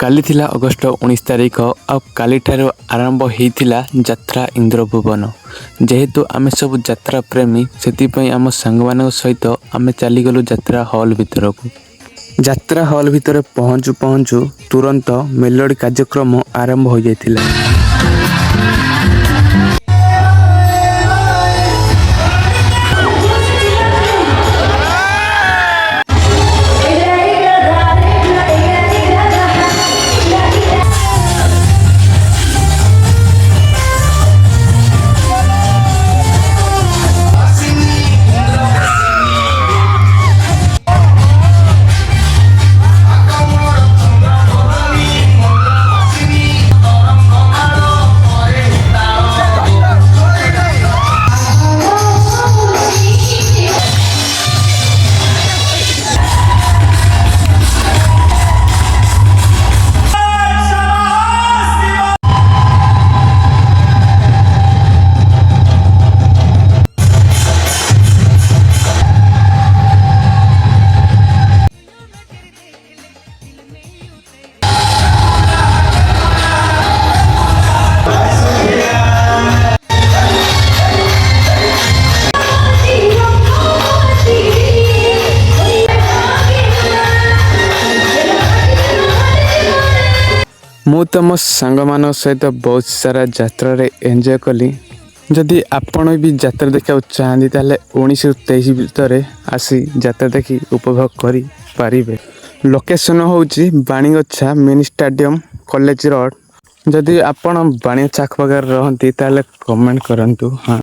काली थिला अगस्ट 19 तारिख आ काली ठारो आरंभ होइथिला यात्रा इंद्रभुवन। जेहेतु आमे सब यात्रा प्रेमी सेति आम सांग सहित आमे चली गलु यात्रा हॉल भितर को। यात्रा हॉल भितर पहुँचु पहुँचु तुरंत मेलोडी कार्यक्रम आरंभ हो जाइथिला। मु तम सांग मान सहित बहुत सारा यात्रा रे एंजॉय कली। जदि आपण भी यात्रा देखा चाहती ताले 1923 भितर आसी यात्रा देखी उपभोग करि पारिबे। लोकेशन होउची बाणीगछा मिनी स्टेडियम कॉलेज रोड। जदि आपण बाणीगछा आखपाखर रहंती ताले कमेंट करंतु। हाँ।